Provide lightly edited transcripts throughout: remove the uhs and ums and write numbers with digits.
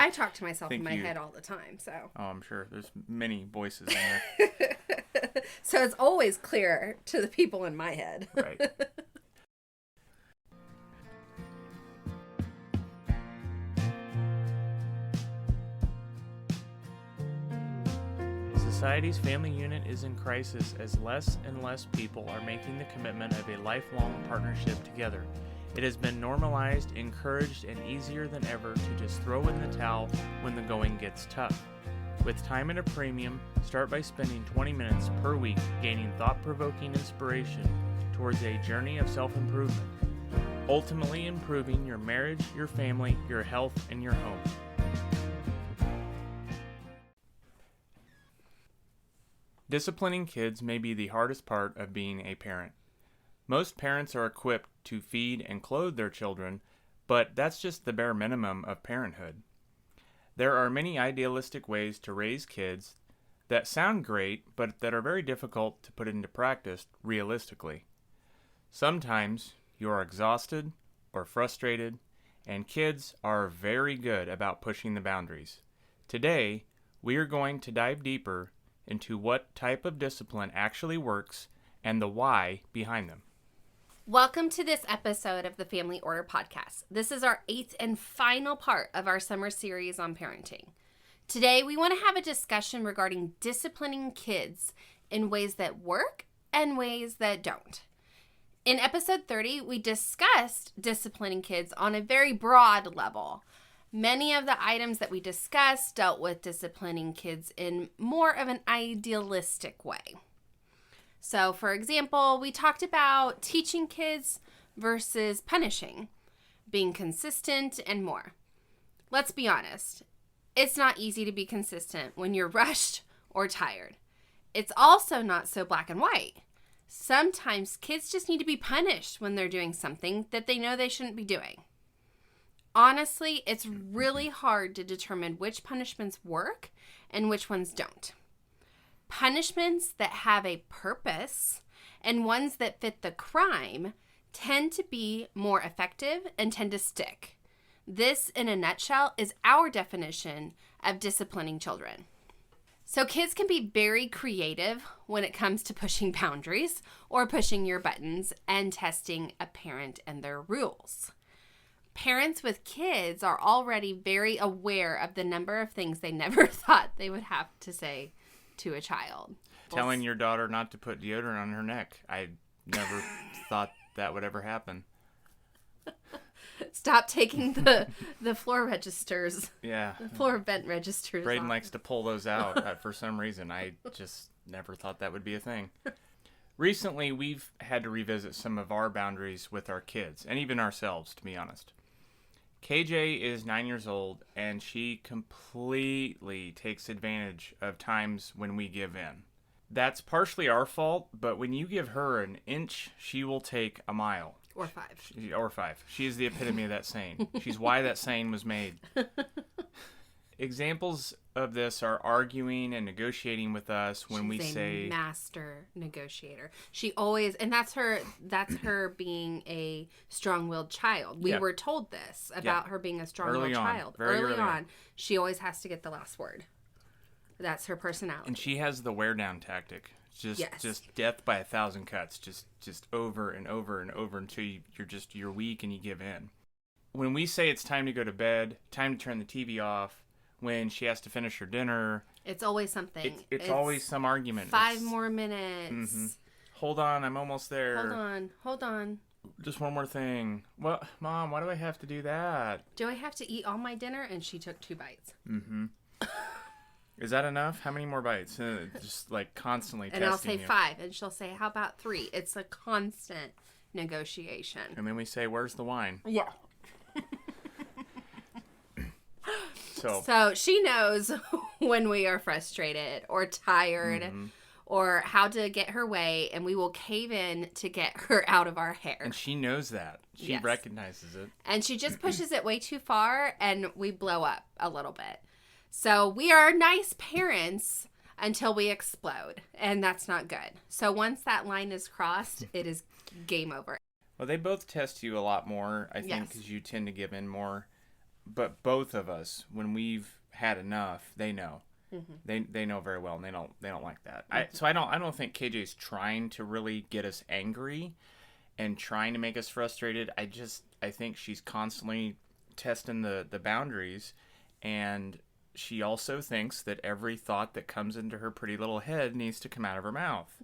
I talk to myself in my head all the time, so. Oh, I'm sure. There's many voices in there. So it's always clear to the people in my head. Right. Society's family unit is in crisis as less and less people are making the commitment of a lifelong partnership together. It has been normalized, encouraged, and easier than ever to just throw in the towel when the going gets tough. With time at a premium, start by spending 20 minutes per week gaining thought-provoking inspiration towards a journey of self-improvement, ultimately improving your marriage, your family, your health, and your home. Disciplining kids may be the hardest part of being a parent. Most parents are equipped to feed and clothe their children, but that's just the bare minimum of parenthood. There are many idealistic ways to raise kids that sound great, but that are very difficult to put into practice realistically. Sometimes you are exhausted or frustrated, and kids are very good about pushing the boundaries. Today, we are going to dive deeper into what type of discipline actually works and the why behind them. Welcome to this episode of the Family Order Podcast. This is our 8th and final part of our summer series on parenting. Today, we want to have a discussion regarding disciplining kids in ways that work and ways that don't. In episode 30, we discussed disciplining kids on a very broad level. Many of the items that we discussed dealt with disciplining kids in more of an idealistic way. So, for example, we talked about teaching kids versus punishing, being consistent, and more. Let's be honest, it's not easy to be consistent when you're rushed or tired. It's also not so black and white. Sometimes kids just need to be punished when they're doing something that they know they shouldn't be doing. Honestly, it's really hard to determine which punishments work and which ones don't. Punishments that have a purpose and ones that fit the crime tend to be more effective and tend to stick. This, in a nutshell, is our definition of disciplining children. So kids can be very creative when it comes to pushing boundaries or pushing your buttons and testing a parent and their rules. Parents with kids are already very aware of the number of things they never thought they would have to say to a child. Telling your daughter not to put deodorant on her neck. I never thought that would ever happen. Stop taking the floor registers. Yeah. The floor vent registers. Braden likes to pull those out for some reason. I just never thought that would be a thing. Recently, we've had to revisit some of our boundaries with our kids, and even ourselves, to be honest. KJ is 9 years old, and she completely takes advantage of times when we give in. That's partially our fault, but when you give her an inch, she will take a mile. Or 5. Or 5. She is the epitome of that saying. She's why that saying was made. Examples of this are arguing and negotiating with us when we say... She's a master negotiator. She always... And that's her being a strong-willed child. We were told this about her being a strong-willed child. Early on. She always has to get the last word. That's her personality. And she has the wear-down tactic. Just death by 1,000 cuts. Just over and over and over until you're weak and you give in. When we say it's time to go to bed, time to turn the TV off, when she has to finish her dinner. It's always something. It's always some argument. 5 more minutes. Mm-hmm. Hold on, I'm almost there. Hold on. Just one more thing. What, Mom, why do I have to do that? Do I have to eat all my dinner? And she took 2 bites. Mm-hmm. Is that enough? How many more bites? Just like constantly testing you. And I'll say 5. And she'll say, how about 3? It's a constant negotiation. And then we say, where's the wine? Yeah. So she knows when we are frustrated or tired or how to get her way, and we will cave in to get her out of our hair. And she knows that. She recognizes it. And she just pushes it way too far, and we blow up a little bit. So we are nice parents until we explode, and that's not good. So once that line is crossed, it is game over. Well, they both test you a lot more, I think, because you tend to give in more. but both of us, when we've had enough, they know. They know very well, and they don't like that. I don't think KJ's trying to really get us angry and trying to make us frustrated. I think she's constantly testing the boundaries, and she also thinks that every thought that comes into her pretty little head needs to come out of her mouth.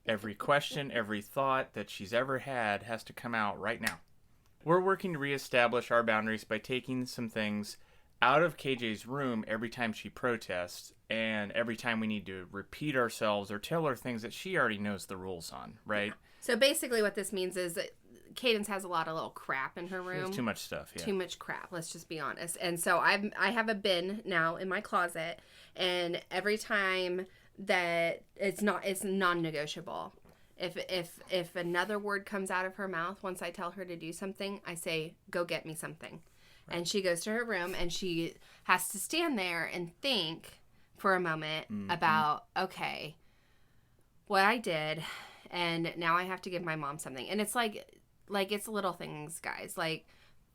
Every question, every thought that she's ever had has to come out right now. We're working to reestablish our boundaries by taking some things out of KJ's room every time she protests, and every time we need to repeat ourselves or tell her things that she already knows the rules on, right? So basically what this means is that Cadence has a lot of little crap in her room. There's too much stuff, yeah. Too much crap, let's just be honest. And so I have a bin now in my closet, and every time that it's non-negotiable. If another word comes out of her mouth once I tell her to do something, I say, go get me something. Right. And she goes to her room, and she has to stand there and think for a moment about, okay, what I did, and now I have to give my mom something. And it's like it's little things, guys, like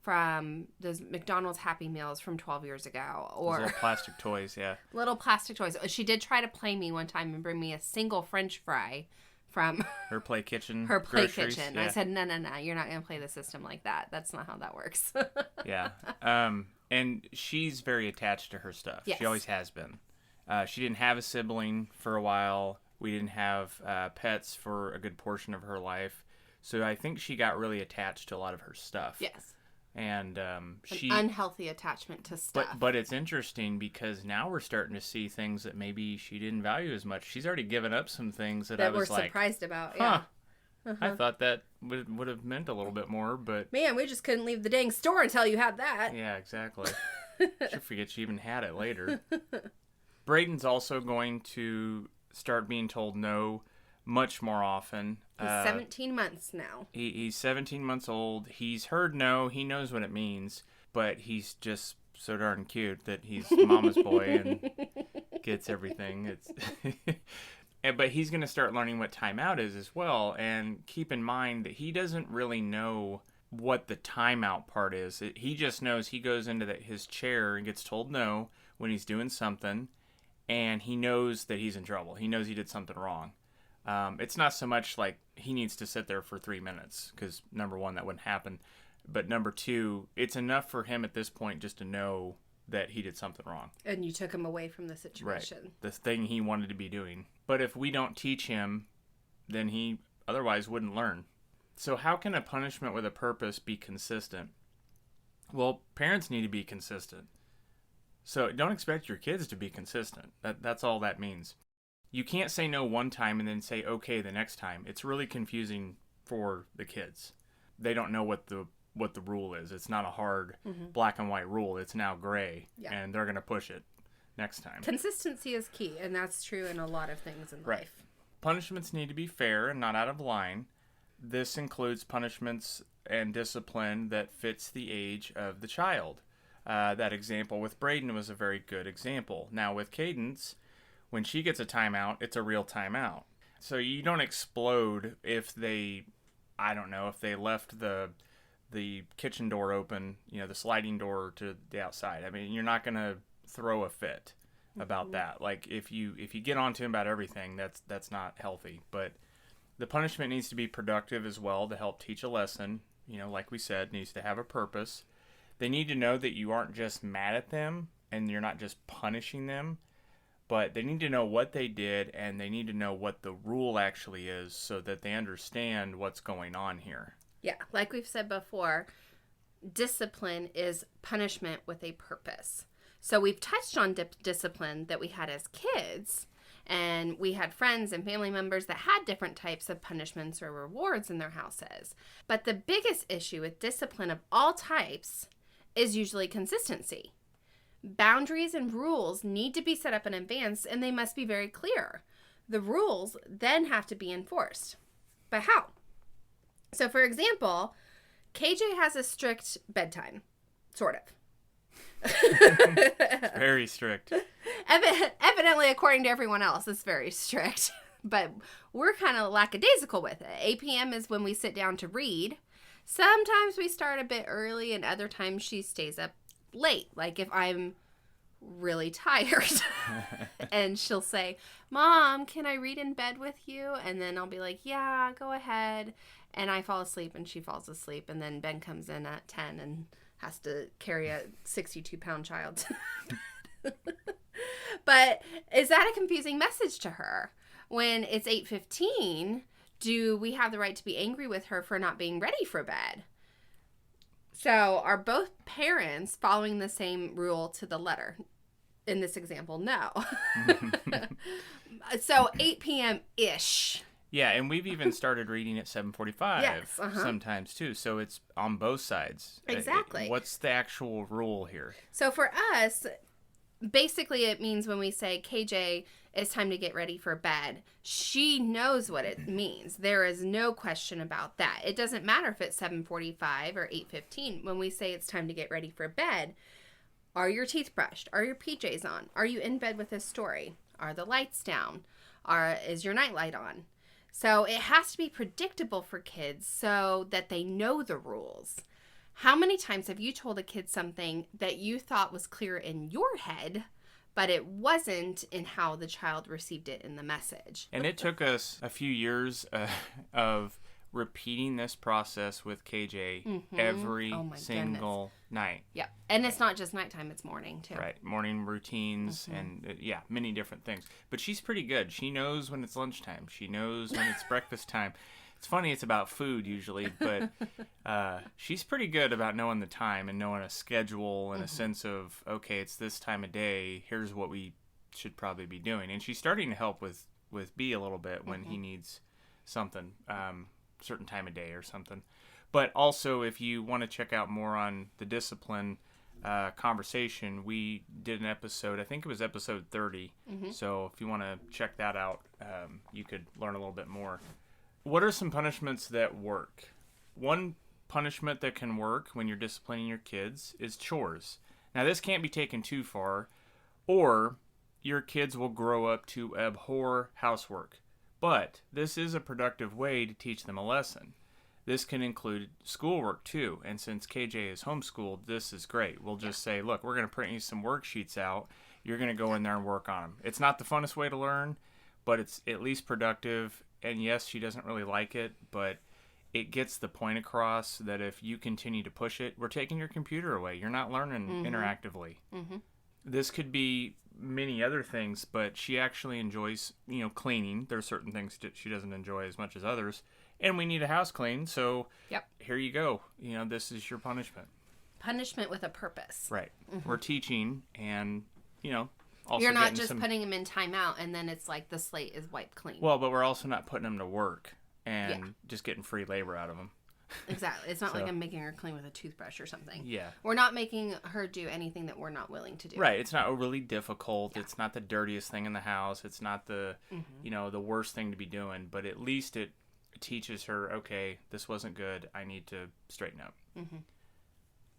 from those McDonald's Happy Meals from 12 years ago. Or those little plastic toys, yeah. Little plastic toys. She did try to play me one time and bring me a single French fry from her play kitchen. Her play groceries, kitchen. yeah. I said, no, you're not going to play the system like that. That's not how that works. Yeah. And she's very attached to her stuff. Yes. She always has been. She didn't have a sibling for a while. We didn't have pets for a good portion of her life. So I think she got really attached to a lot of her stuff. Yes. And she unhealthy attachment to stuff. But it's interesting because now we're starting to see things that maybe she didn't value as much. She's already given up some things that I was we're like, surprised about. Huh, Yeah. I thought that would have meant a little bit more, but man, we just couldn't leave the dang store until you had that. Yeah, exactly. She'll forget she even had it later. Braden's also going to start being told no much more often. He's 17 months now. He's 17 months old. He's heard no. He knows what it means, but he's just so darn cute that he's mama's boy and gets everything. But he's going to start learning what timeout is as well. And keep in mind that he doesn't really know what the timeout part is. He just knows he goes into his chair and gets told no when he's doing something, and he knows that he's in trouble. He knows he did something wrong. It's not so much like he needs to sit there for 3 minutes, because number one, that wouldn't happen. But number two, it's enough for him at this point just to know that he did something wrong. And you took him away from the situation. Right. The thing he wanted to be doing. But if we don't teach him, then he otherwise wouldn't learn. So how can a punishment with a purpose be consistent? Well, parents need to be consistent. So don't expect your kids to be consistent. That's all that means. You can't say no one time and then say okay the next time. It's really confusing for the kids. They don't know what the rule is. It's not a hard black and white rule. It's now gray, and they're going to push it next time. Consistency is key, and that's true in a lot of things in life. Punishments need to be fair and not out of line. This includes punishments and discipline that fits the age of the child. That example with Braden was a very good example. Now with Cadence, when she gets a timeout, it's a real timeout. So you don't explode if they left the kitchen door open, the sliding door to the outside. I mean, you're not going to throw a fit about that. Like if you get onto him about everything, that's not healthy. But the punishment needs to be productive as well to help teach a lesson. Like we said, needs to have a purpose. They need to know that you aren't just mad at them and you're not just punishing them, but they need to know what they did and they need to know what the rule actually is so that they understand what's going on here. Yeah, like we've said before, discipline is punishment with a purpose. So we've touched on discipline that we had as kids, and we had friends and family members that had different types of punishments or rewards in their houses. But the biggest issue with discipline of all types is usually consistency. Boundaries and rules need to be set up in advance, and they must be very clear. The rules then have to be enforced. But how? So, for example, KJ has a strict bedtime, sort of. Very strict. Evidently, according to everyone else, it's very strict. But we're kind of lackadaisical with it. 8 p.m. is when we sit down to read. Sometimes we start a bit early, and other times she stays up late. Like if I'm really tired and she'll say, Mom, can I read in bed with you? And then I'll be like, yeah, go ahead. And I fall asleep and she falls asleep. And then Ben comes in at 10 and has to carry a 62-pound child. But is that a confusing message to her? When it's 8:15, do we have the right to be angry with her for not being ready for bed? So are both parents following the same rule to the letter? In this example, no. So 8 p.m.-ish. Yeah, and we've even started reading at 7:45 Yes, sometimes too. So it's on both sides. Exactly. What's the actual rule here? So for us, basically it means when we say, KJ, it's time to get ready for bed, she knows what it means. There is no question about that. It doesn't matter if it's 7:45 or 8:15. When we say it's time to get ready for bed, are your teeth brushed? Are your PJs on? Are you in bed with this story? Are the lights down? Is your nightlight on? So it has to be predictable for kids so that they know the rules. How many times have you told a kid something that you thought was clear in your head, but it wasn't in how the child received it in the message? And it took us a few years of repeating this process with KJ every single night. Yeah. And it's not just nighttime, it's morning too. Right. Morning routines and many different things. But she's pretty good. She knows when it's lunchtime. She knows when it's breakfast time. It's funny, it's about food usually, but she's pretty good about knowing the time and knowing a schedule and a sense of, okay, it's this time of day. Here's what we should probably be doing. And she's starting to help with B a little bit when he needs something, certain time of day or something. But also, if you want to check out more on the discipline conversation, we did an episode, I think it was episode 30. So if you want to check that out, you could learn a little bit more. What are some punishments that work? One punishment that can work when you're disciplining your kids is chores. Now, this can't be taken too far, or your kids will grow up to abhor housework. But this is a productive way to teach them a lesson. This can include schoolwork too, and since KJ is homeschooled, this is great. We'll just say, look, we're going to print you some worksheets out. You're going to go in there and work on them. It's not the funnest way to learn, but it's at least productive. And yes, she doesn't really like it, but it gets the point across that if you continue to push it, we're taking your computer away. You're not learning interactively. This could be many other things, but she actually enjoys, cleaning. There's certain things that she doesn't enjoy as much as others. And we need a house clean, so here you go. This is your punishment. Punishment with a purpose. Right. We're teaching and, also you're not just putting them in timeout and then it's like the slate is wiped clean. Well, but we're also not putting them to work and just getting free labor out of them. Exactly. It's not like I'm making her clean with a toothbrush or something. Yeah. We're not making her do anything that we're not willing to do. Right. It's not overly difficult. Yeah. It's not the dirtiest thing in the house. It's not the, the worst thing to be doing, but at least it teaches her, okay, this wasn't good. I need to straighten up.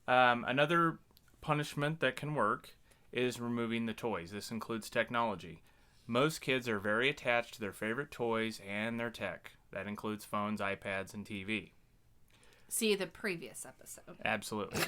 Another punishment that can work is removing the toys. This includes technology. Most kids are very attached to their favorite toys and their tech. That includes phones, iPads, and TV. See the previous episode. Absolutely.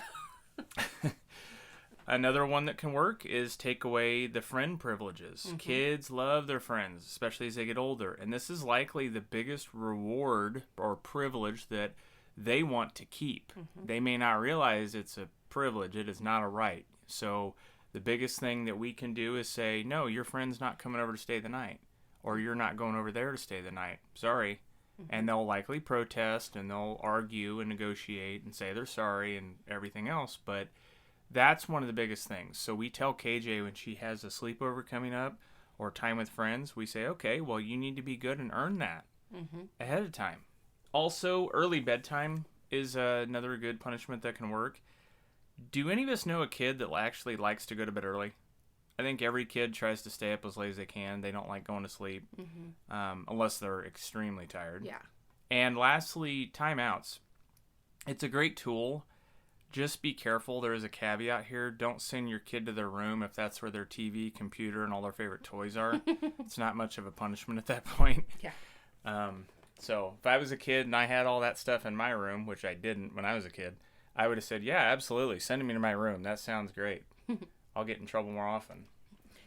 Another one that can work is take away the friend privileges. Kids love their friends, especially as they get older. And this is likely the biggest reward or privilege that they want to keep. They may not realize it's a privilege. It is not a right. So the biggest thing that we can do is say, no, your friend's not coming over to stay the night. Or you're not going over there to stay the night. Sorry. And they'll likely protest and they'll argue and negotiate and say they're sorry and everything else. But that's one of the biggest things. So we tell KJ when she has a sleepover coming up or time with friends, we say, okay, well, you need to be good and earn that ahead of time. Also, early bedtime is another good punishment that can work. Do any of us know a kid that actually likes to go to bed early? I think every kid tries to stay up as late as they can. They don't like going to sleep unless they're extremely tired. Yeah. And lastly, timeouts. It's a great tool. Just be careful. There is a caveat here. Don't send your kid to their room if that's where their TV, computer, and all their favorite toys are. It's not much of a punishment at that point. Yeah. So if I was a kid and I had all that stuff in my room, which I didn't when I was a kid, I would have said, yeah, absolutely. Send me to my room. That sounds great. I'll get in trouble more often.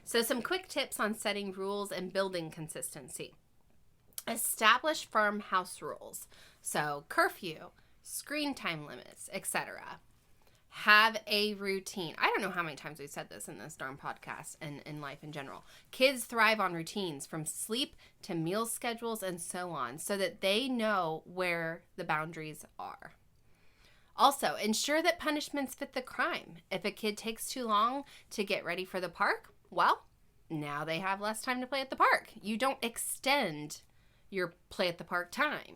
So some quick tips on setting rules and building consistency. Establish firm house rules. So curfew, screen time limits, etc. Have a routine. I don't know how many times we've said this in this darn podcast and in life in general. Kids thrive on routines, from sleep to meal schedules and so on, so that they know where the boundaries are. Also, ensure that punishments fit the crime. If a kid takes too long to get ready for the park, well, now they have less time to play at the park. You don't extend your play at the park time.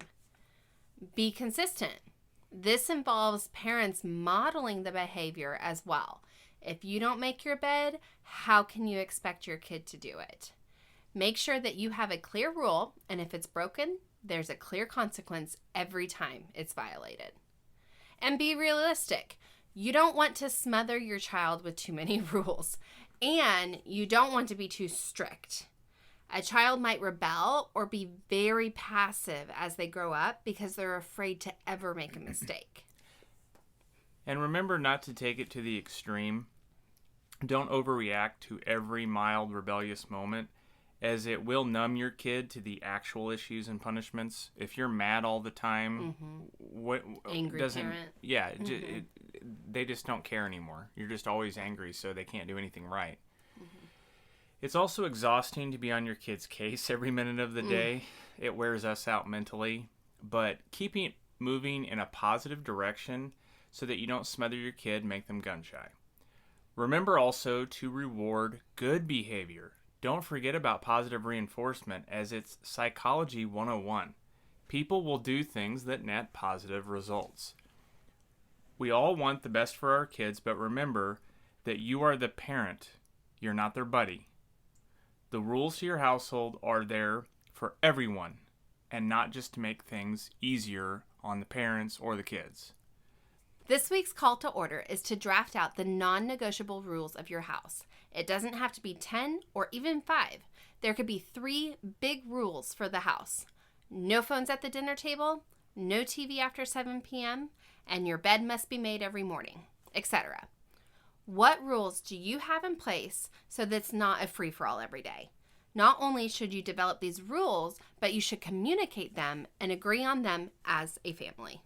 Be consistent. This involves parents modeling the behavior as well. If you don't make your bed, how can you expect your kid to do it? Make sure that you have a clear rule, and if it's broken, there's a clear consequence every time it's violated. And be realistic. You don't want to smother your child with too many rules, and you don't want to be too strict. A child might rebel or be very passive as they grow up because they're afraid to ever make a mistake. And remember not to take it to the extreme. Don't overreact to every mild rebellious moment, as it will numb your kid to the actual issues and punishments. If you're mad all the time, Angry parent. Yeah, they just don't care anymore. You're just always angry, so they can't do anything right. It's also exhausting to be on your kid's case every minute of the day. It wears us out mentally. But keeping it moving in a positive direction so that you don't smother your kid, make them gun shy. Remember also to reward good behavior. Don't forget about positive reinforcement, as it's psychology 101. People will do things that net positive results. We all want the best for our kids, but remember that you are the parent. You're not their buddy. The rules to your household are there for everyone, and not just to make things easier on the parents or the kids. This week's call to order is to draft out the non-negotiable rules of your house. It doesn't have to be 10 or even 5. There could be 3 big rules for the house. No phones at the dinner table, no TV after 7 p.m., and your bed must be made every morning, etc. What rules do you have in place so that it's not a free-for-all every day? Not only should you develop these rules, but you should communicate them and agree on them as a family.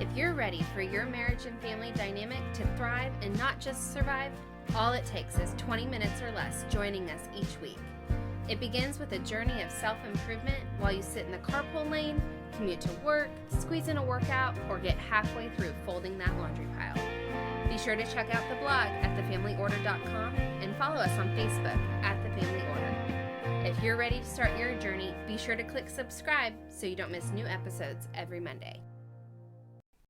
If you're ready for your marriage and family dynamic to thrive and not just survive, all it takes is 20 minutes or less joining us each week. It begins with a journey of self-improvement while you sit in the carpool lane, commute to work, squeeze in a workout, or get halfway through folding that laundry pile. Be sure to check out the blog at thefamilyorder.com and follow us on Facebook at The Family Order. If you're ready to start your journey, be sure to click subscribe so you don't miss new episodes every Monday.